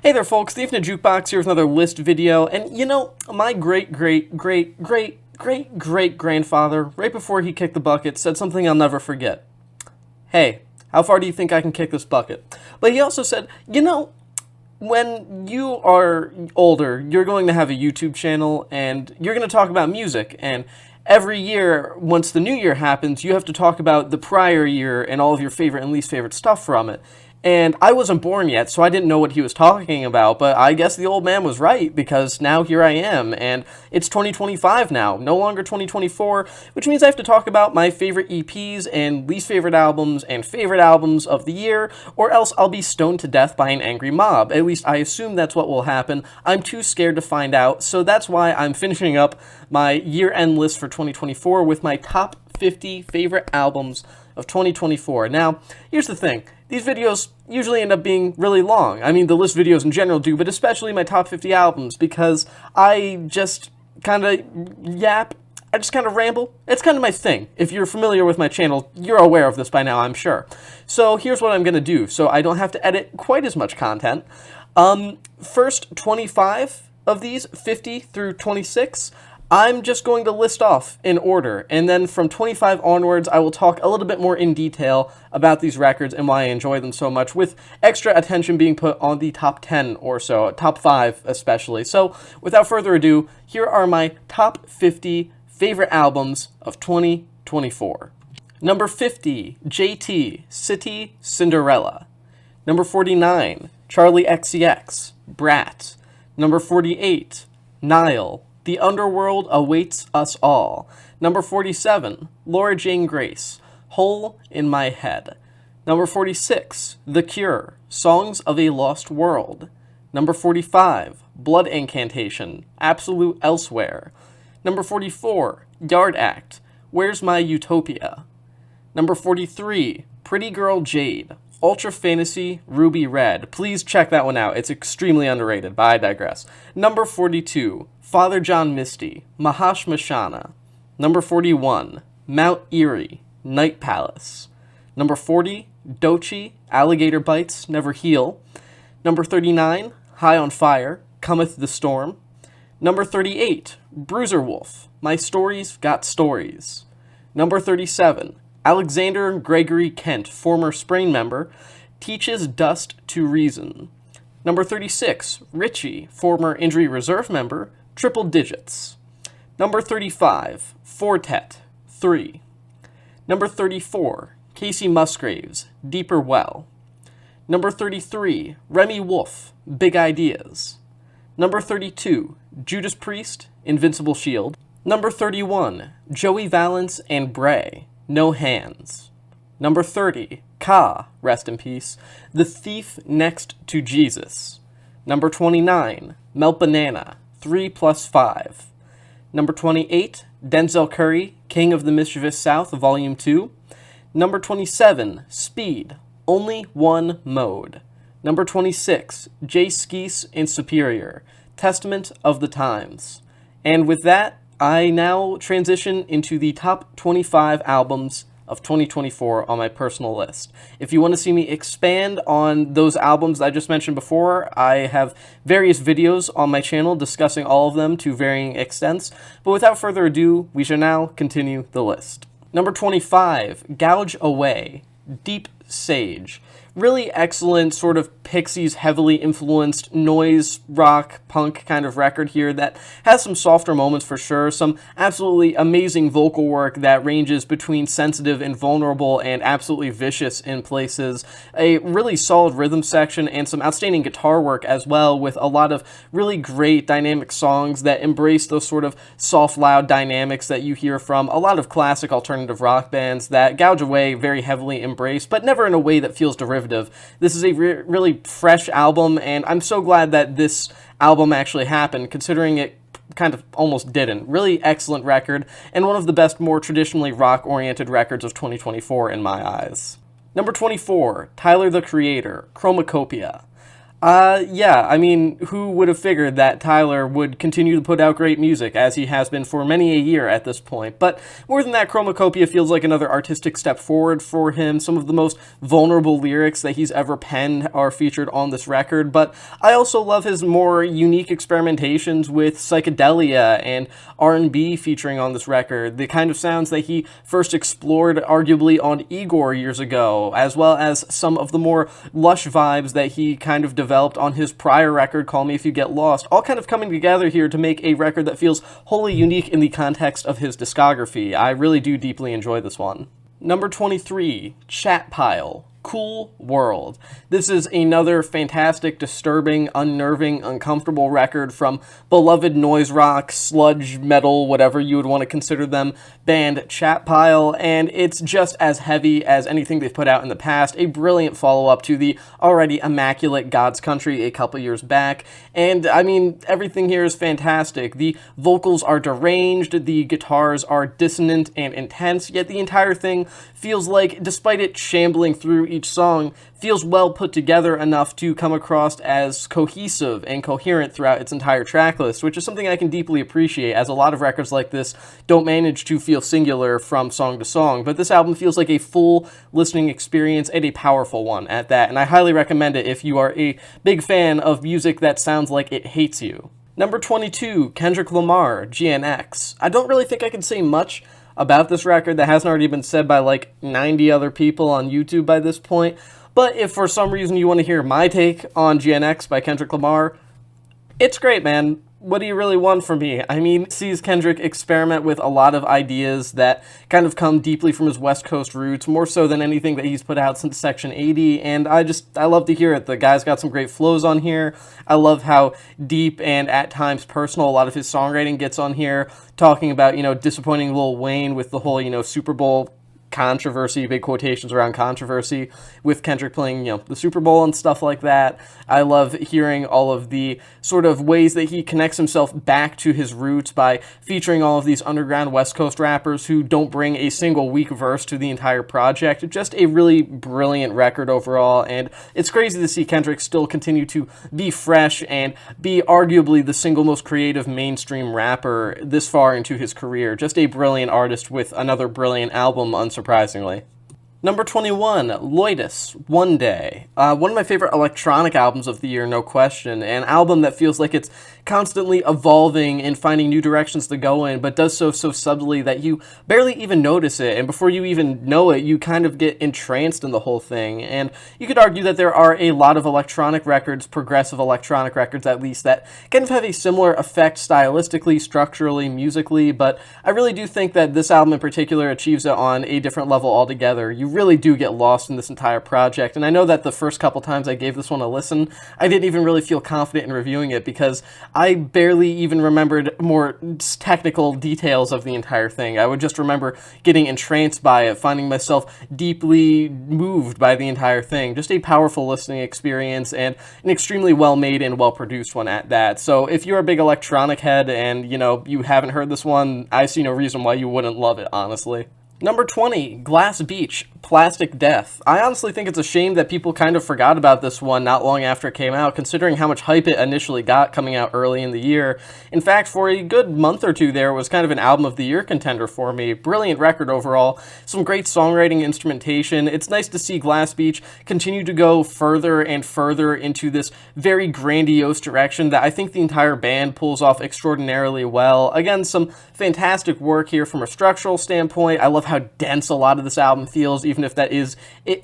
Hey there folks, the Infinite Jukebox here with another list video, and you know, my great-great-great-great-great-grandfather, right before he kicked the bucket, said something I'll never forget. Hey, how far do you think I can kick this bucket? But he also said, you know, when you are older, you're going to have a YouTube channel, and you're going to talk about music, and every year, once the new year happens, you have to talk about the prior year and all of your favorite and least favorite stuff from it. And I wasn't born yet, so I didn't know what he was talking about, but I guess the old man was right, because now here I am, and it's 2025 now, no longer 2024, which means I have to talk about my favorite EPs and least favorite albums and favorite albums of the year, or else I'll be stoned to death by an angry mob. At least I assume that's what will happen. I'm too scared to find out, so that's why I'm finishing up my year-end list for 2024 with my top 50 favorite albums of 2024. Now, here's the thing. These videos usually end up being really long. I mean, the list videos in general do, but especially my top 50 albums, because I just kind of yap, I just kind of ramble. It's kind of my thing. If you're familiar with my channel, you're aware of this by now, I'm sure. So here's what I'm going to do, so I don't have to edit quite as much content. First 25 of these, 50 through 26, I'm just going to list off in order, and then from 25 onwards, I will talk a little bit more in detail about these records and why I enjoy them so much, with extra attention being put on the top 10 or so, top 5 especially. So, without further ado, here are my top 50 favorite albums of 2024. Number 50, JT, City Cinderella. Number 49, Charli XCX, Brat. Number 48, Nile, The Underworld Awaits Us All. Number 47, Laura Jane Grace, Hole in My Head. Number 46, The Cure, Songs of a Lost World. Number 45, Blood Incantation, Absolute Elsewhere. Number 44, Yard Act, Where's My Utopia. Number 43, Pretty Girl Jade, Ultra Fantasy Ruby Red. Please check that one out. It's extremely underrated, but I digress. Number 42, Father John Misty, Mahash Mashana. Number 41, Mount Erie, Night Palace. Number 40, Doechii, Alligator Bites, Never Heal. Number 39, High on Fire, Cometh the Storm. Number 38, Bruiser Wolf, My Stories Got Stories. Number 37, Alexander Gregory Kent, former Sprain member, Teaches Dust to Reason. Number 36, Richie, former Injury Reserve member, Triple Digits. Number 35, Fortet, 3. Number 34, Casey Musgraves, Deeper Well. Number 33, Remy Wolf, Big Ideas. Number 32, Judas Priest, Invincible Shield. Number 31, Joey Valance and Bray, No Hands. Number 30, Ka, rest in peace, The Thief Next to Jesus. Number 29, Melt Banana, 3+5. Number 28, Denzel Curry, King of the Mischievous South, Volume 2. Number 27, Speed, Only One Mode. Number 26, Jay Skeese and Superior, Testament of the Times. And with that, I now transition into the top 25 albums of 2024 on my personal list. If you want to see me expand on those albums I just mentioned before, I have various videos on my channel discussing all of them to varying extents. But without further ado, we shall now continue the list. Number 25, Gouge Away, Deep Sage. Really excellent sort of Pixies heavily influenced noise, rock, punk kind of record here that has some softer moments for sure, some absolutely amazing vocal work that ranges between sensitive and vulnerable and absolutely vicious in places, a really solid rhythm section and some outstanding guitar work as well, with a lot of really great dynamic songs that embrace those sort of soft, loud dynamics that you hear from a lot of classic alternative rock bands that Gouge Away very heavily embrace, but never in a way that feels derivative. This is a really fresh album, and I'm so glad that this album actually happened, considering it kind of almost didn't. Really excellent record, and one of the best, more traditionally rock-oriented records of 2024 in my eyes. Number 24, Tyler the Creator, Chromacopia. Yeah, I mean, who would have figured that Tyler would continue to put out great music, as he has been for many a year at this point. But more than that, Chromacopia feels like another artistic step forward for him. Some of the most vulnerable lyrics that he's ever penned are featured on this record, but I also love his more unique experimentations with psychedelia and R&B featuring on this record, the kind of sounds that he first explored arguably on Igor years ago, as well as some of the more lush vibes that he kind of developed on his prior record, Call Me If You Get Lost, all kind of coming together here to make a record that feels wholly unique in the context of his discography. I really do deeply enjoy this one. Number 23, Chat Pile. Cool World. This is another fantastic, disturbing, unnerving, uncomfortable record from beloved noise rock, sludge metal, whatever you would want to consider them, band Chat Pile, and it's just as heavy as anything they've put out in the past. A brilliant follow-up to the already immaculate God's Country a couple years back, and I mean, everything here is fantastic. The vocals are deranged, the guitars are dissonant and intense, yet the entire thing feels like, despite it shambling through each song, feels well put together enough to come across as cohesive and coherent throughout its entire track list, which is something I can deeply appreciate, as a lot of records like this don't manage to feel singular from song to song, but this album feels like a full listening experience and a powerful one at that, and I highly recommend it if you are a big fan of music that sounds like it hates you. Number 22, Kendrick Lamar, GNX. I don't really think I can say much about this record that hasn't already been said by like 90 other people on YouTube by this point, but if for some reason you want to hear my take on GNX by Kendrick Lamar, it's great, man. What do you really want from me? I mean, sees Kendrick experiment with a lot of ideas that kind of come deeply from his West Coast roots, more so than anything that he's put out since Section 80, and I love to hear it. The guy's got some great flows on here. I love how deep and at times personal a lot of his songwriting gets on here, talking about, disappointing Lil Wayne with the whole, Super Bowl controversy, big quotations around controversy, with Kendrick playing, the Super Bowl and stuff like that. I love hearing all of the sort of ways that he connects himself back to his roots by featuring all of these underground West Coast rappers who don't bring a single weak verse to the entire project. Just a really brilliant record overall, and it's crazy to see Kendrick still continue to be fresh and be arguably the single most creative mainstream rapper this far into his career. Just a brilliant artist with another brilliant album, unsurprisingly. Number 21, Loitus, One Day. One of my favorite electronic albums of the year, no question. An album that feels like it's constantly evolving and finding new directions to go in, but does so subtly that you barely even notice it, and before you even know it, you kind of get entranced in the whole thing. And you could argue that there are a lot of electronic records, progressive electronic records at least, that kind of have a similar effect stylistically, structurally, musically, but I really do think that this album in particular achieves it on a different level altogether. You really do get lost in this entire project, and I know that the first couple times I gave this one a listen, I didn't even really feel confident in reviewing it because I barely even remembered more technical details of the entire thing. I would just remember getting entranced by it, finding myself deeply moved by the entire thing. Just a powerful listening experience, and an extremely well-made and well-produced one at that. So if you're a big electronic head and, you haven't heard this one, I see no reason why you wouldn't love it, honestly. Number 20, Glass Beach, Plastic Death. I honestly think it's a shame that people kind of forgot about this one not long after it came out, considering how much hype it initially got coming out early in the year. In fact, for a good month or two there, it was kind of an album of the year contender for me. Brilliant record overall, some great songwriting, instrumentation. It's nice to see Glass Beach continue to go further and further into this very grandiose direction that I think the entire band pulls off extraordinarily well. Again, some fantastic work here from a structural standpoint. I love how dense a lot of this album feels, even if that is,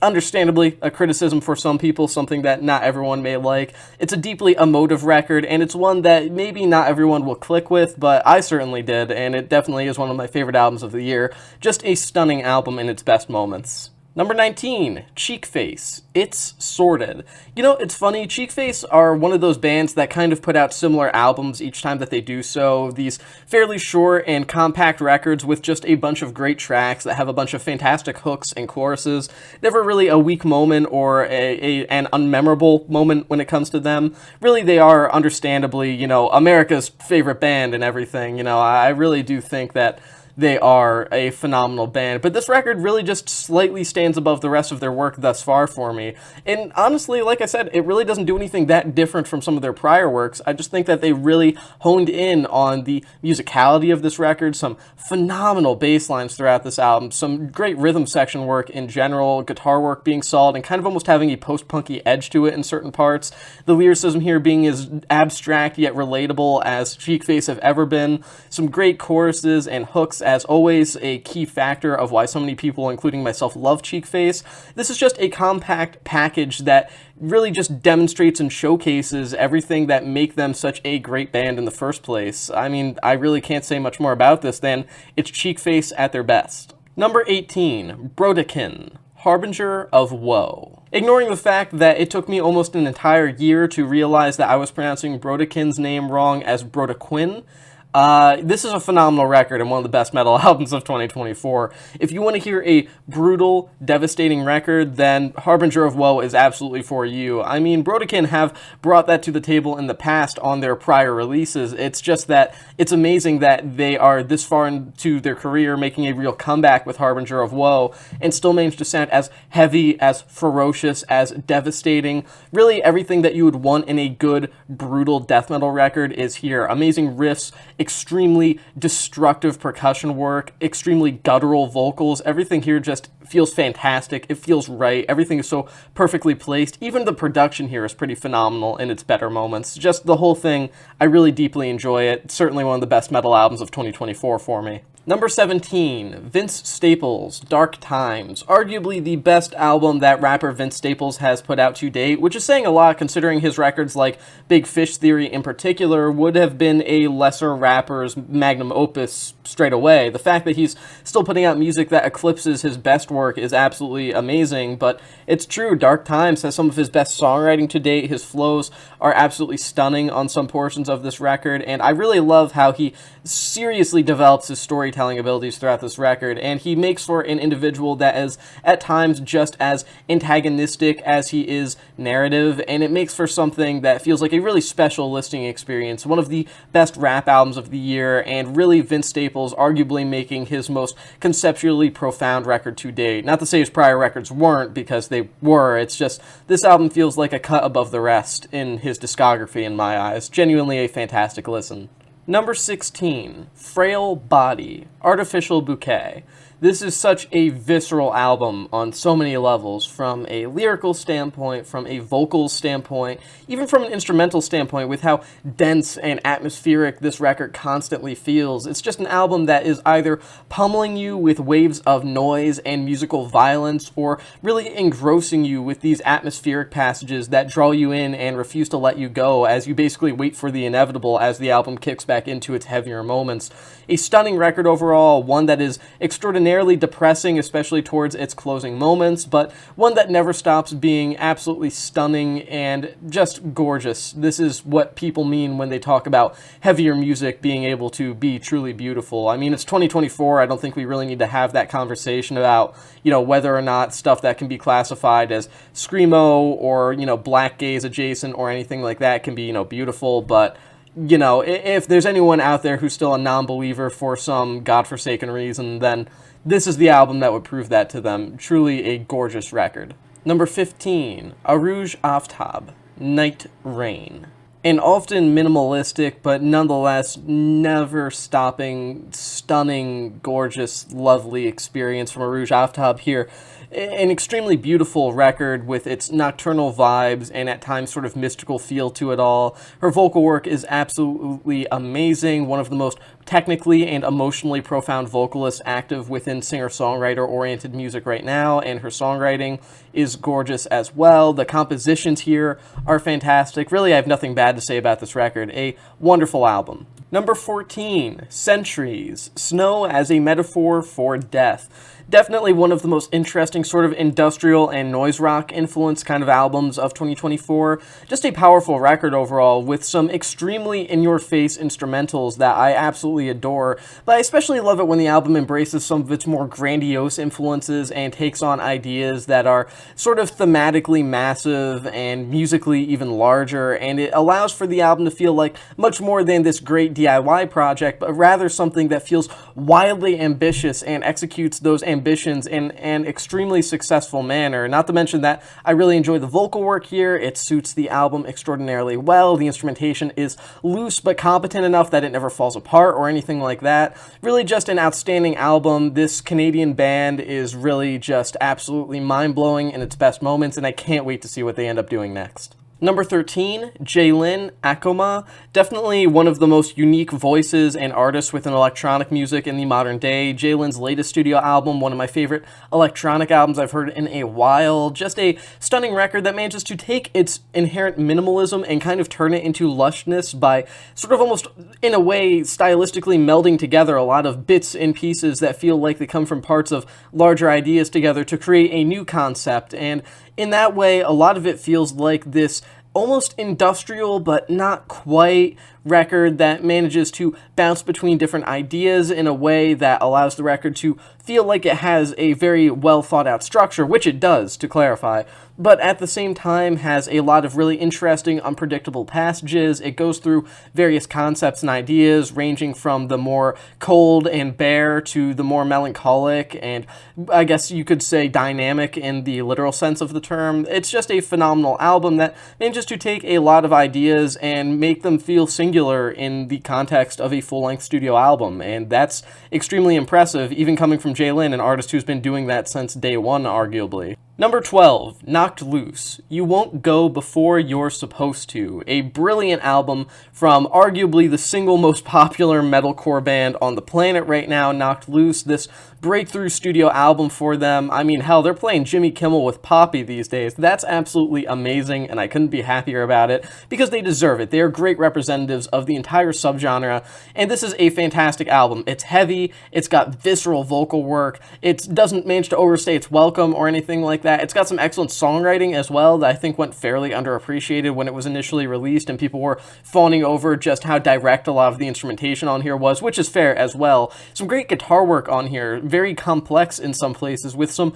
understandably, a criticism for some people, something that not everyone may like. It's a deeply emotive record, and it's one that maybe not everyone will click with, but I certainly did, and it definitely is one of my favorite albums of the year. Just a stunning album in its best moments. Number 19, Cheekface, It's Sorted. It's funny, Cheekface are one of those bands that kind of put out similar albums each time that they do so. These fairly short and compact records with just a bunch of great tracks that have a bunch of fantastic hooks and choruses. Never really a weak moment or an unmemorable moment when it comes to them. Really, they are understandably, America's favorite band and everything. I really do think that they are a phenomenal band. But this record really just slightly stands above the rest of their work thus far for me. And honestly, like I said, it really doesn't do anything that different from some of their prior works. I just think that they really honed in on the musicality of this record, some phenomenal bass lines throughout this album, some great rhythm section work in general, guitar work being solid, and kind of almost having a post-punky edge to it in certain parts. The lyricism here being as abstract yet relatable as Cheekface have ever been. Some great choruses and hooks, as always, a key factor of why so many people, including myself, love Cheekface. This is just a compact package that really just demonstrates and showcases everything that make them such a great band in the first place. I mean, I really can't say much more about this than it's Cheekface at their best. Number 18, Brodequin, Harbinger of Woe. Ignoring the fact that it took me almost an entire year to realize that I was pronouncing Brodequin's name wrong as Brodequin, this is a phenomenal record and one of the best metal albums of 2024. If you want to hear a brutal, devastating record, then Harbinger of Woe is absolutely for you. I mean, Brodequin have brought that to the table in the past on their prior releases. It's just that it's amazing that they are this far into their career making a real comeback with Harbinger of Woe and still manage to sound as heavy, as ferocious, as devastating. Really, everything that you would want in a good, brutal death metal record is here. Amazing riffs, extremely destructive percussion work, extremely guttural vocals. Everything here just feels fantastic. It feels right. Everything is so perfectly placed. Even the production here is pretty phenomenal in its better moments. Just the whole thing, I really deeply enjoy it. Certainly one of the best metal albums of 2024 for me. Number 17, Vince Staples, Dark Times. Arguably the best album that rapper Vince Staples has put out to date, which is saying a lot considering his records like Big Fish Theory in particular would have been a lesser rapper's magnum opus straight away. The fact that he's still putting out music that eclipses his best work is absolutely amazing, but it's true, Dark Times has some of his best songwriting to date. His flows are absolutely stunning on some portions of this record, and I really love how he seriously develops his storytelling abilities throughout this record, and he makes for an individual that is at times just as antagonistic as he is narrative, and it makes for something that feels like a really special listening experience. One of the best rap albums of the year, and really Vince Staples arguably making his most conceptually profound record to date. Not to say his prior records weren't, because they were. It's just this album feels like a cut above the rest in his discography in my eyes. Genuinely a fantastic listen. Number 16, Frail Body, Artificial Bouquet. This is such a visceral album on so many levels, from a lyrical standpoint, from a vocal standpoint, even from an instrumental standpoint, with how dense and atmospheric this record constantly feels. It's just an album that is either pummeling you with waves of noise and musical violence, or really engrossing you with these atmospheric passages that draw you in and refuse to let you go as you basically wait for the inevitable as the album kicks back into its heavier moments. A stunning record overall, one that is extraordinarily depressing, especially towards its closing moments, but one that never stops being absolutely stunning and just gorgeous. This is what people mean when they talk about heavier music being able to be truly beautiful. I mean, it's 2024. I don't think we really need to have that conversation about, whether or not stuff that can be classified as screamo or, black gaze adjacent or anything like that can be, beautiful, but if there's anyone out there who's still a non-believer for some godforsaken reason, then this is the album that would prove that to them. Truly a gorgeous record. Number 15, Arooj Aftab, Night Rain. An often minimalistic, but nonetheless never stopping, stunning, gorgeous, lovely experience from Arooj Aftab here. An extremely beautiful record with its nocturnal vibes and at times sort of mystical feel to it all. Her vocal work is absolutely amazing, one of the most technically and emotionally profound vocalists active within singer-songwriter-oriented music right now, and her songwriting is gorgeous as well. The compositions here are fantastic. Really, I have nothing bad to say about this record. A wonderful album. Number 14, Centuries, Snow as a Metaphor for Death. Definitely one of the most interesting sort of industrial and noise rock influence kind of albums of 2024. Just a powerful record overall with some extremely in-your-face instrumentals that I absolutely adore. But I especially love it when the album embraces some of its more grandiose influences and takes on ideas that are sort of thematically massive and musically even larger, and it allows for the album to feel like much more than this great DIY project, but rather something that feels wildly ambitious and executes those ambitions in an extremely successful manner. Not to mention that I really enjoy the vocal work here. It suits the album extraordinarily well. The instrumentation is loose but competent enough that it never falls apart or anything like that. Really just an outstanding album. This Canadian band is really just absolutely mind-blowing in its best moments, and I can't wait to see what they end up doing next. Number 13, Jaylin Akoma. Definitely one of the most unique voices and artists within electronic music in the modern day. Jaylin's latest studio album, one of my favorite electronic albums I've heard in a while. Just a stunning record that manages to take its inherent minimalism and kind of turn it into lushness by sort of almost, in a way, stylistically melding together a lot of bits and pieces that feel like they come from parts of larger ideas together to create a new concept. And in that way, a lot of it feels like this almost industrial but not quite record that manages to bounce between different ideas in a way that allows the record to feel like it has a very well thought out structure, which it does, to clarify, but at the same time has a lot of really interesting, unpredictable passages. It goes through various concepts and ideas, ranging from the more cold and bare to the more melancholic and, I guess you could say, dynamic in the literal sense of the term. It's just a phenomenal album that manages to take a lot of ideas and make them feel singular in the context of a full-length studio album, and that's extremely impressive, even coming from Jaylin, an artist who's been doing that since day one, arguably. Number 12, Knocked Loose. You Won't Go Before You're Supposed To. A brilliant album from arguably the single most popular metalcore band on the planet right now, Knocked Loose. This breakthrough studio album for them. I mean, hell, they're playing Jimmy Kimmel with Poppy these days. That's absolutely amazing, and I couldn't be happier about it, because they deserve it. They are great representatives of the entire subgenre, and this is a fantastic album. It's heavy, it's got visceral vocal work, it doesn't manage to overstay its welcome or anything like that. It's got some excellent songwriting as well that I think went fairly underappreciated when it was initially released, and people were fawning over just how direct a lot of the instrumentation on here was, which is fair as well. Some great guitar work on here, very complex in some places, with some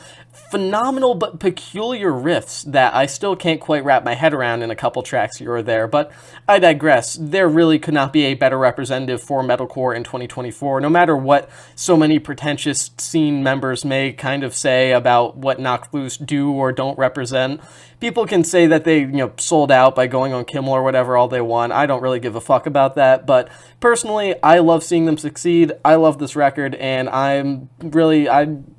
phenomenal but peculiar riffs that I still can't quite wrap my head around in a couple tracks here or there, but I digress. There really could not be a better representative for metalcore in 2024, no matter what so many pretentious scene members may kind of say about what Knocked Loose do or don't represent. People can say that they, sold out by going on Kimmel or whatever all they want. I don't really give a fuck about that, but personally, I love seeing them succeed. I love this record, and I'm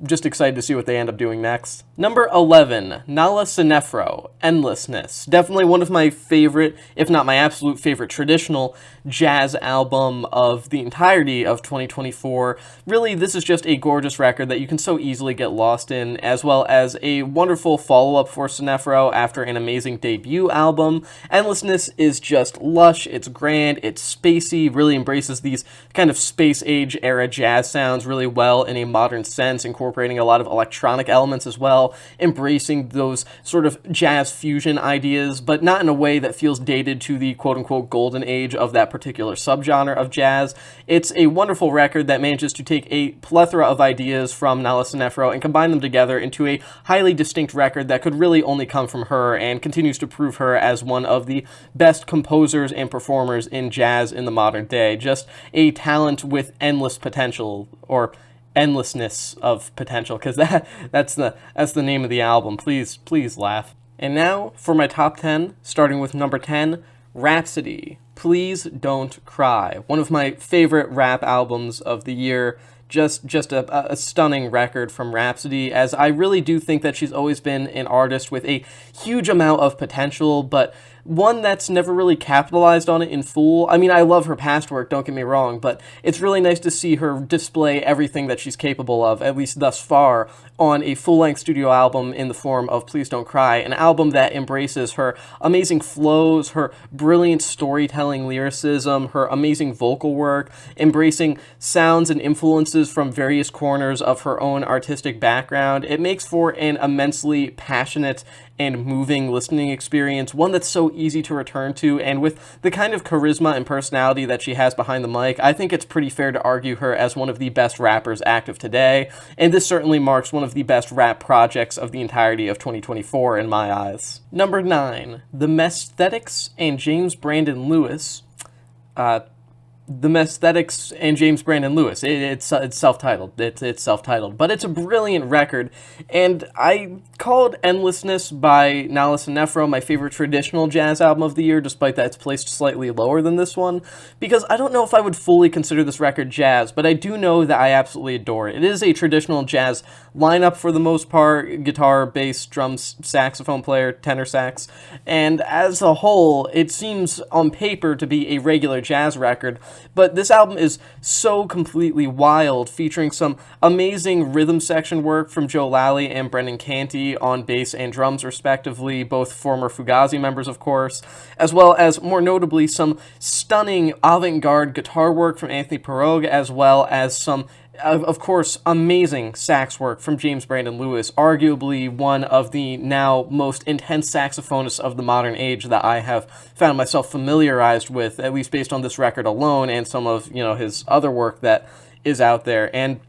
just excited to see what they end up doing next. Number 11, Nala Sinefro, Endlessness. Definitely one of my favorite, if not my absolute favorite, traditional jazz album of the entirety of 2024. Really, this is just a gorgeous record that you can so easily get lost in, as well as a wonderful follow-up for Sinefro after an amazing debut album. Endlessness is just lush, it's grand, it's spacey, really embraces these kind of space-age era jazz sounds really well in a modern sense, incorporating a lot of electronic elements as well, embracing those sort of jazz fusion ideas, but not in a way that feels dated to the quote-unquote golden age of that particular subgenre of jazz. It's a wonderful record that manages to take a plethora of ideas from Nala Sinefro and combine them together into a highly distinct record that could really only come from her, and continues to prove her as one of the best composers and performers in jazz in the modern day. Just a talent with endless potential, or endlessness of potential, because that's the name of the album. Please laugh. And now for my top 10, starting with number 10, Rhapsody, Please Don't Cry. One of my favorite rap albums of the year. Just a stunning record from Rhapsody, as I really do think that she's always been an artist with a huge amount of potential, but one that's never really capitalized on it in full. I mean, I love her past work, don't get me wrong, but it's really nice to see her display everything that she's capable of, at least thus far, on a full-length studio album in the form of Please Don't Cry, an album that embraces her amazing flows, her brilliant storytelling lyricism, her amazing vocal work, embracing sounds and influences from various corners of her own artistic background. It makes for an immensely passionate and moving listening experience, one that's so easy to return to, and with the kind of charisma and personality that she has behind the mic, I think it's pretty fair to argue her as one of the best rappers active today, and this certainly marks one of the best rap projects of the entirety of 2024 in my eyes. Number 9, The Mesthetics and James Brandon Lewis. The Mesthetics and James Brandon Lewis. It's self-titled. It's self-titled. But it's a brilliant record, and I called Endlessness by Nahles and Nefro my favorite traditional jazz album of the year, despite that it's placed slightly lower than this one, because I don't know if I would fully consider this record jazz, but I do know that I absolutely adore it. It is a traditional jazz lineup for the most part: guitar, bass, drums, saxophone player, tenor sax, and as a whole, it seems on paper to be a regular jazz record. But this album is so completely wild, featuring some amazing rhythm section work from Joe Lally and Brendan Canty on bass and drums respectively, both former Fugazi members of course, as well as, more notably, some stunning avant-garde guitar work from Anthony Pirogue, as well as some of course, amazing sax work from James Brandon Lewis, arguably one of the now most intense saxophonists of the modern age that I have found myself familiarized with, at least based on this record alone and some of, his other work that is out there. And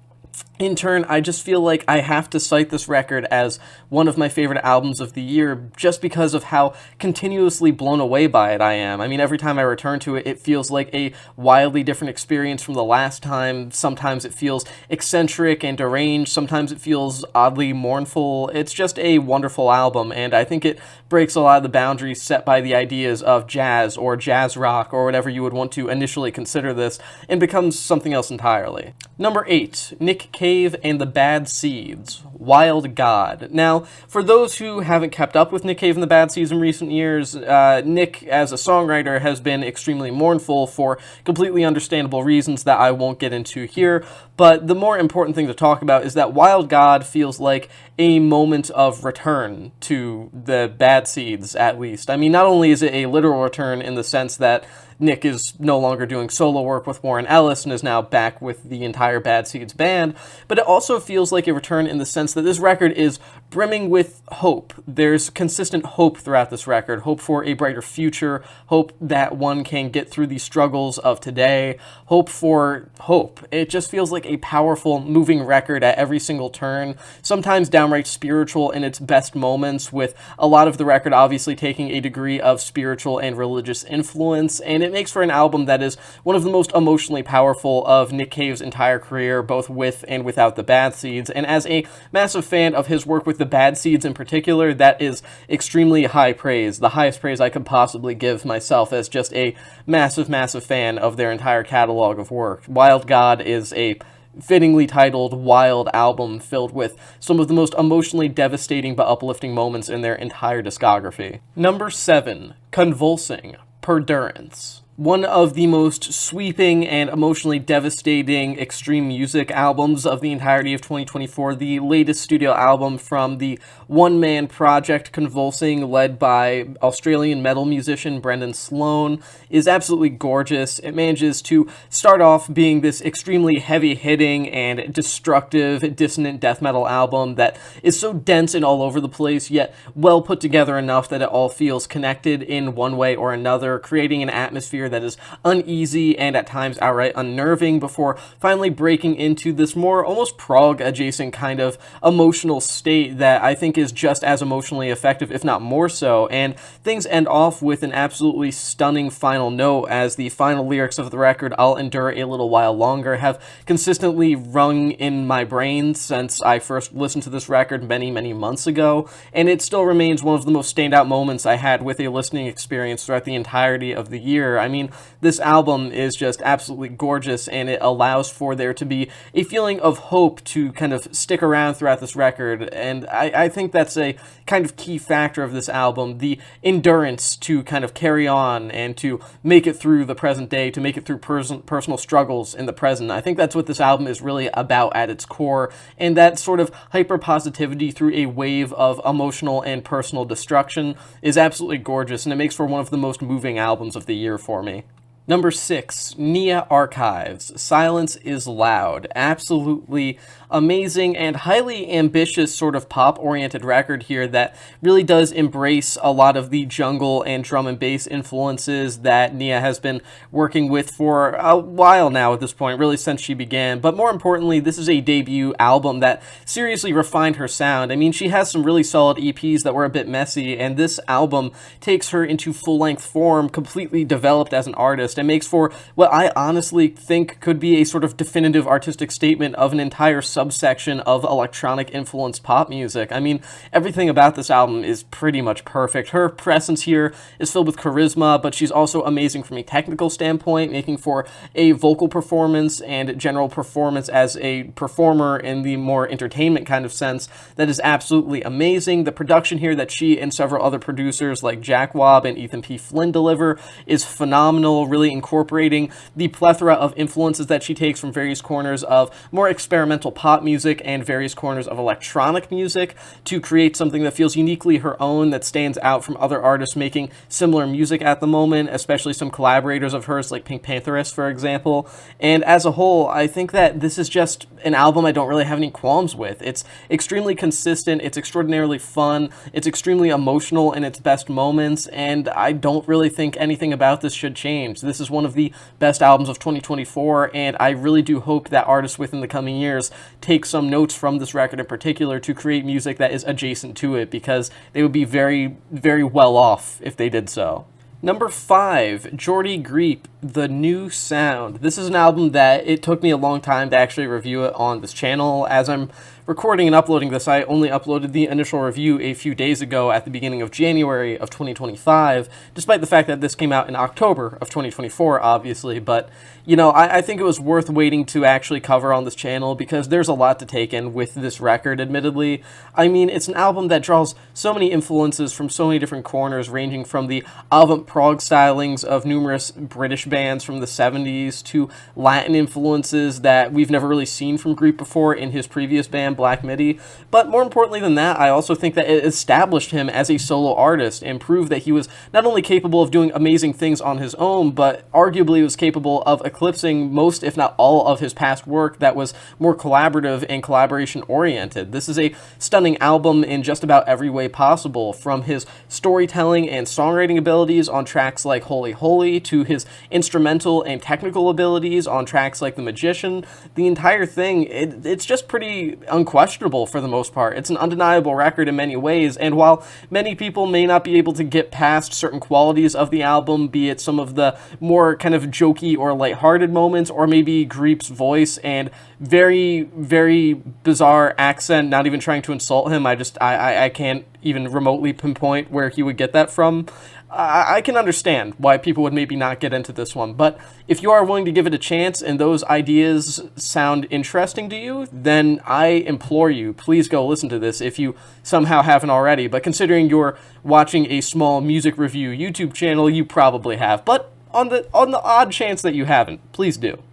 in turn, I just feel like I have to cite this record as one of my favorite albums of the year just because of how continuously blown away by it I am. I mean, every time I return to it, it feels like a wildly different experience from the last time. Sometimes it feels eccentric and deranged. Sometimes it feels oddly mournful. It's just a wonderful album, and I think it breaks a lot of the boundaries set by the ideas of jazz or jazz rock or whatever you would want to initially consider this, and becomes something else entirely. Number 8, Nick Cave and the Bad Seeds, Wild God. Now, for those who haven't kept up with Nick Cave and the Bad Seeds in recent years, Nick, as a songwriter, has been extremely mournful for completely understandable reasons that I won't get into here, but the more important thing to talk about is that Wild God feels like a moment of return to the Bad Seeds, at least. I mean, not only is it a literal return in the sense that Nick is no longer doing solo work with Warren Ellis and is now back with the entire Bad Seeds band, but it also feels like a return in the sense that this record is brimming with hope. There's consistent hope throughout this record, hope for a brighter future, hope that one can get through the struggles of today, hope for hope. It just feels like a powerful, moving record at every single turn, sometimes downright spiritual in its best moments, with a lot of the record obviously taking a degree of spiritual and religious influence, and it makes for an album that is one of the most emotionally powerful of Nick Cave's entire career, both with and without the Bad Seeds. And as a massive fan of his work with the Bad Seeds in particular, that is extremely high praise, the highest praise I could possibly give myself as just a massive, massive fan of their entire catalog of work. Wild God is a fittingly titled wild album filled with some of the most emotionally devastating but uplifting moments in their entire discography. Number 7, Convulsing, Perdurance. One of the most sweeping and emotionally devastating extreme music albums of the entirety of 2024, the latest studio album from the one-man project Convulsing, led by Australian metal musician Brendan Sloan, is absolutely gorgeous. It manages to start off being this extremely heavy-hitting and destructive, dissonant death metal album that is so dense and all over the place, yet well put together enough that it all feels connected in one way or another, creating an atmosphere that is uneasy and at times outright unnerving before finally breaking into this more almost prog adjacent kind of emotional state that I think is just as emotionally effective, if not more so. And things end off with an absolutely stunning final note, as the final lyrics of the record, "I'll endure a little while longer," have consistently rung in my brain since I first listened to this record many, many months ago, and it still remains one of the most standout moments I had with a listening experience throughout the entirety of the year. I mean, mean, this album is just absolutely gorgeous, and it allows for there to be a feeling of hope to kind of stick around throughout this record, and I think that's a kind of key factor of this album, the endurance to kind of carry on and to make it through the present day, to make it through personal struggles in the present. I think that's what this album is really about at its core, and that sort of hyper-positivity through a wave of emotional and personal destruction is absolutely gorgeous, and it makes for one of the most moving albums of the year for me. Number 6, Nia Archives, Silence is Loud. Absolutely amazing and highly ambitious sort of pop-oriented record here that really does embrace a lot of the jungle and drum and bass influences that Nia has been working with for a while now at this point, really since she began. But more importantly, this is a debut album that seriously refined her sound. I mean, she has some really solid EPs that were a bit messy, and this album takes her into full-length form, completely developed as an artist, and makes for what I honestly think could be a sort of definitive artistic statement of an entire subsection of electronic-influenced pop music. I mean, everything about this album is pretty much perfect. Her presence here is filled with charisma, but she's also amazing from a technical standpoint, making for a vocal performance and general performance as a performer in the more entertainment kind of sense that is absolutely amazing. The production here that she and several other producers like Jack Wobb and Ethan P. Flynn deliver is phenomenal, really incorporating the plethora of influences that she takes from various corners of more experimental pop music and various corners of electronic music to create something that feels uniquely her own, that stands out from other artists making similar music at the moment, especially some collaborators of hers like Pink Pantheress, for example. And as a whole, I think that this is just an album I don't really have any qualms with. It's extremely consistent, it's extraordinarily fun, it's extremely emotional in its best moments, and I don't really think anything about this should change. This is one of the best albums of 2024, and I really do hope that artists within the coming years take some notes from this record in particular to create music that is adjacent to it, because they would be very, very well off if they did so. Number 5, Jordy Griep, The New Sound. This is an album that it took me a long time to actually review it on this channel. As I'm recording and uploading this, I only uploaded the initial review a few days ago at the beginning of January of 2025, despite the fact that this came out in October of 2024, obviously. But, you know, I think it was worth waiting to actually cover on this channel because there's a lot to take in with this record, admittedly. I mean, it's an album that draws so many influences from so many different corners, ranging from the avant-prog stylings of numerous British bands from the 70s to Latin influences that we've never really seen from Griep before in his previous band, Black Midi. But more importantly than that, I also think that it established him as a solo artist and proved that he was not only capable of doing amazing things on his own, but arguably was capable of eclipsing most, if not all, of his past work that was more collaborative and collaboration-oriented. This is a stunning album in just about every way possible, from his storytelling and songwriting abilities on tracks like Holy Holy to his instrumental and technical abilities on tracks like The Magician. The entire thing, it's just pretty unquestionable for the most part. It's an undeniable record in many ways, and while many people may not be able to get past certain qualities of the album, be it some of the more kind of jokey or lighthearted moments, or maybe Griep's voice and very, very bizarre accent, not even trying to insult him, I can't even remotely pinpoint where he would get that from. I can understand why people would maybe not get into this one, but if you are willing to give it a chance and those ideas sound interesting to you, then I implore you, please go listen to this if you somehow haven't already. But considering you're watching a small music review YouTube channel, you probably have. But on the odd chance that you haven't, please do.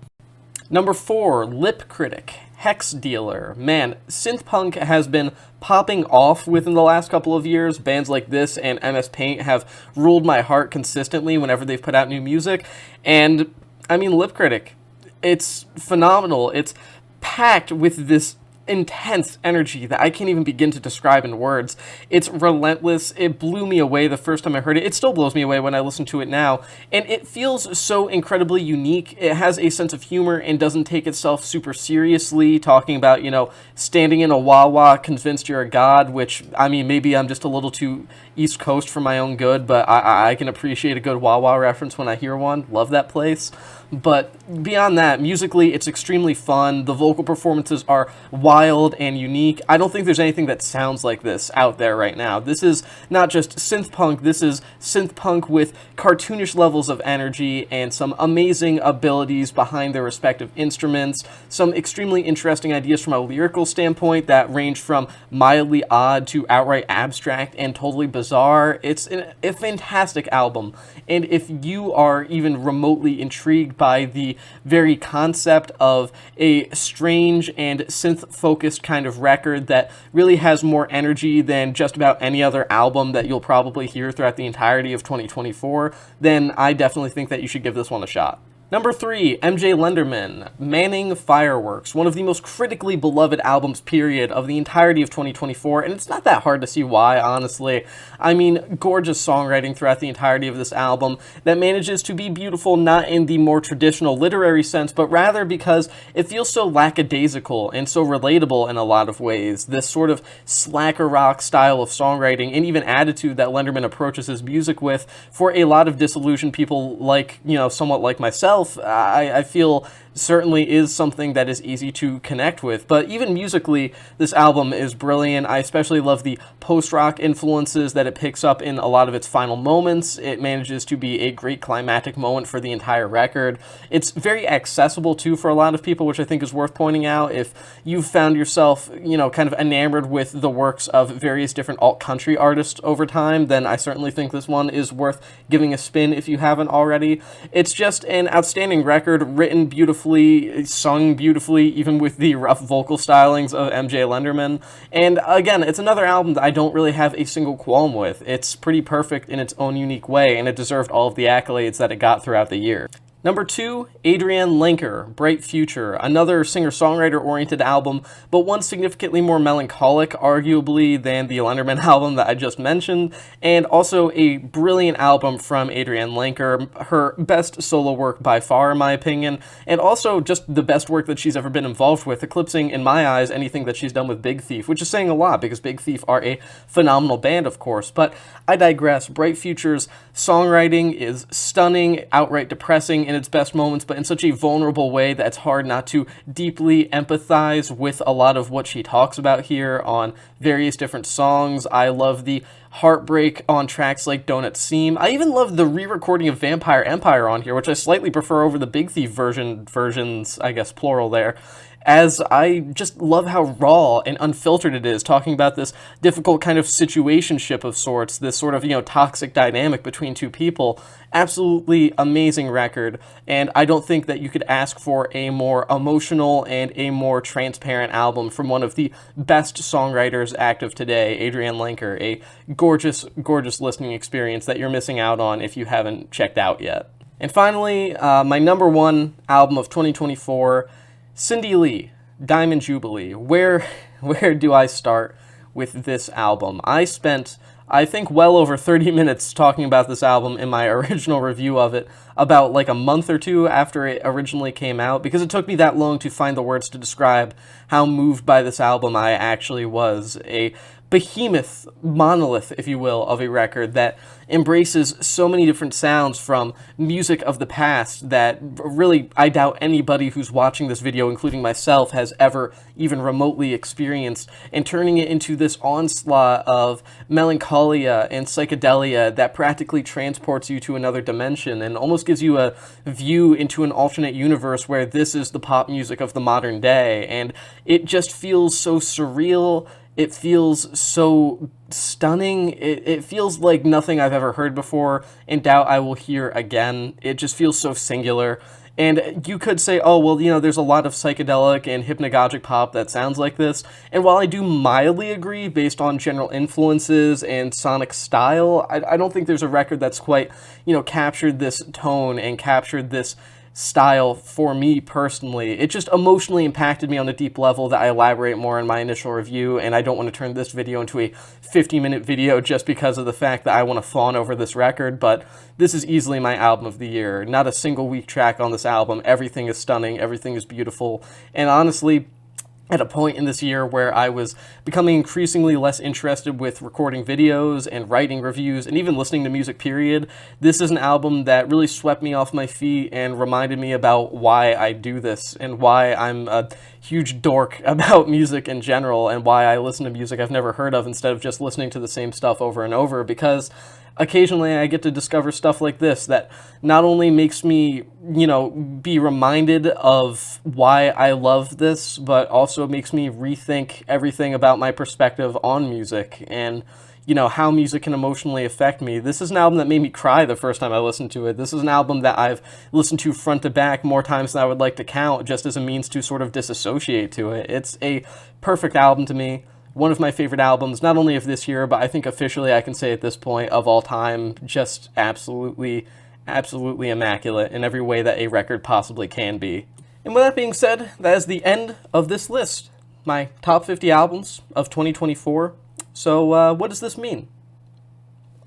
Number 4, Lip Critic, Hex Dealer. Man, synth punk has been popping off within the last couple of years. Bands like this and MS Paint have ruled my heart consistently whenever they've put out new music. And, I mean, Lip Critic, it's phenomenal. It's packed with this intense energy that I can't even begin to describe in words. It's relentless. It blew me away the first time I heard it. It still blows me away when I listen to it now. And it feels so incredibly unique. It has a sense of humor and doesn't take itself super seriously, talking about, you know, standing in a Wawa convinced you're a god, which, I mean, maybe I'm just a little too East Coast for my own good, but I can appreciate a good Wawa reference when I hear one. Love that place. But beyond that, musically, it's extremely fun. The vocal performances are wild wild and unique. I don't think there's anything that sounds like this out there right now. This is not just synth punk, this is synth punk with cartoonish levels of energy and some amazing abilities behind their respective instruments, some extremely interesting ideas from a lyrical standpoint that range from mildly odd to outright abstract and totally bizarre. It's a fantastic album, and if you are even remotely intrigued by the very concept of a strange and synth-focused kind of record that really has more energy than just about any other album that you'll probably hear throughout the entirety of 2024, then I definitely think that you should give this one a shot. Number 3, MJ Lenderman, Manning Fireworks, one of the most critically beloved albums, period, of the entirety of 2024, and it's not that hard to see why, honestly. I mean, gorgeous songwriting throughout the entirety of this album that manages to be beautiful not in the more traditional literary sense, but rather because it feels so lackadaisical and so relatable in a lot of ways. This sort of slacker rock style of songwriting and even attitude that Lenderman approaches his music with, for a lot of disillusioned people like, somewhat like myself, I feel certainly is something that is easy to connect with. But even musically, this album is brilliant. I especially love the post-rock influences that it picks up in a lot of its final moments. It manages to be a great climactic moment for the entire record. It's very accessible, too, for a lot of people, which I think is worth pointing out. If you've found yourself, kind of enamored with the works of various different alt-country artists over time, then I certainly think this one is worth giving a spin if you haven't already. It's just an outstanding record, written beautifully, sung beautifully, even with the rough vocal stylings of MJ Lenderman. And again, it's another album that I don't really have a single qualm with. It's pretty perfect in its own unique way, and it deserved all of the accolades that it got throughout the year. Number 2, Adrianne Lenker, Bright Future, another singer-songwriter-oriented album, but one significantly more melancholic, arguably, than the Lenderman album that I just mentioned, and also a brilliant album from Adrianne Lenker, her best solo work by far, in my opinion, and also just the best work that she's ever been involved with, eclipsing, in my eyes, anything that she's done with Big Thief, which is saying a lot, because Big Thief are a phenomenal band, of course, but I digress. Bright Future's songwriting is stunning, outright depressing in its best moments, but in such a vulnerable way that it's hard not to deeply empathize with a lot of what she talks about here on various different songs. I love the heartbreak on tracks like Donut Seam. I even love the re-recording of Vampire Empire on here, which I slightly prefer over the Big Thief versions, I guess plural there, as I just love how raw and unfiltered it is, talking about this difficult kind of situationship of sorts, this sort of, toxic dynamic between two people. Absolutely amazing record, and I don't think that you could ask for a more emotional and a more transparent album from one of the best songwriters active today, Adrianne Lenker. A gorgeous, gorgeous listening experience that you're missing out on if you haven't checked out yet. And finally, my number 1 album of 2024, Cindy Lee, Diamond Jubilee. Where do I start with this album? I spent, I think, well over 30 minutes talking about this album in my original review of it, about like a month or two after it originally came out, because it took me that long to find the words to describe how moved by this album I actually was. A behemoth, monolith, if you will, of a record that embraces so many different sounds from music of the past that really I doubt anybody who's watching this video, including myself, has ever even remotely experienced, and turning it into this onslaught of melancholia and psychedelia that practically transports you to another dimension and almost gives you a view into an alternate universe where this is the pop music of the modern day. And it just feels so surreal. It feels so stunning. It feels like nothing I've ever heard before and doubt I will hear again. It just feels so singular. And you could say, oh, well, there's a lot of psychedelic and hypnagogic pop that sounds like this. And while I do mildly agree based on general influences and sonic style, I don't think there's a record that's quite, captured this tone and captured this style for me personally. It just emotionally impacted me on a deep level that I elaborate more in my initial review, and I don't want to turn this video into a 50-minute video just because of the fact that I want to fawn over this record, but this is easily my album of the year. Not a single weak track on this album. Everything is stunning, everything is beautiful, and honestly, at a point in this year where I was becoming increasingly less interested with recording videos and writing reviews and even listening to music, period. This is an album that really swept me off my feet and reminded me about why I do this and why I'm a huge dork about music in general and why I listen to music I've never heard of instead of just listening to the same stuff over and over, because occasionally I get to discover stuff like this that not only makes me, be reminded of why I love this, but also makes me rethink everything about my perspective on music and, how music can emotionally affect me. This is an album that made me cry the first time I listened to it. This is an album that I've listened to front to back more times than I would like to count, just as a means to sort of disassociate to it. It's a perfect album to me. One of my favorite albums, not only of this year, but I think officially I can say at this point of all time, just absolutely, absolutely immaculate in every way that a record possibly can be. And with that being said, that is the end of this list. My top 50 albums of 2024. So what does this mean?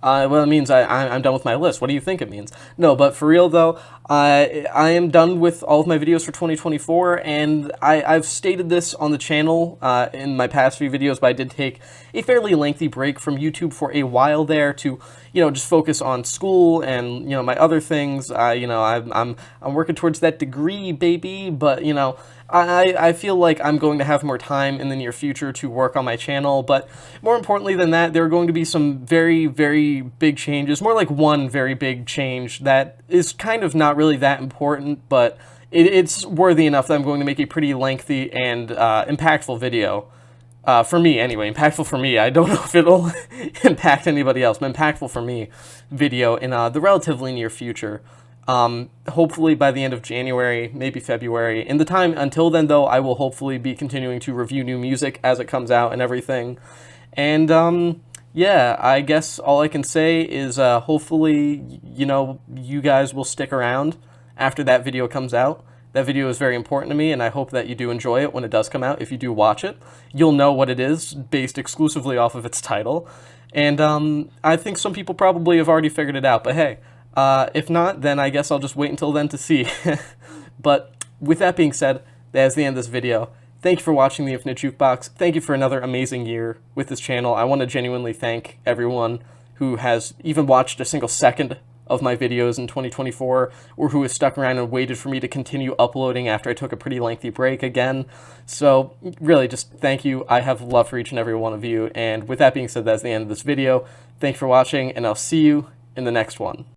Well, it means I'm done with my list. What do you think it means? No, but for real though, I am done with all of my videos for 2024, and I've stated this on the channel in my past few videos, but I did take a fairly lengthy break from YouTube for a while there to, just focus on school and, my other things. I'm working towards that degree, baby, but, I feel like I'm going to have more time in the near future to work on my channel, but more importantly than that, there are going to be some very, very big changes, more like one very big change that is kind of not really that important, but it's worthy enough that I'm going to make a pretty lengthy and impactful video. For me, anyway. Impactful for me. I don't know if it'll impact anybody else, but impactful for me video in the relatively near future. Hopefully by the end of January, maybe February. In the time until then, though, I will hopefully be continuing to review new music as it comes out and everything. And, yeah, I guess all I can say is hopefully, you guys will stick around after that video comes out. That video is very important to me, and I hope that you do enjoy it when it does come out. If you do watch it, you'll know what it is, based exclusively off of its title. And I think some people probably have already figured it out, but hey, if not, then I guess I'll just wait until then to see. But with that being said, that is the end of this video. Thank you for watching The Infinite Jukebox. Thank you for another amazing year with this channel. I want to genuinely thank everyone who has even watched a single second of my videos in 2024, or who has stuck around and waited for me to continue uploading after I took a pretty lengthy break again. So really, just thank you. I have love for each and every one of you. And with that being said, that's the end of this video. Thank you for watching, and I'll see you in the next one.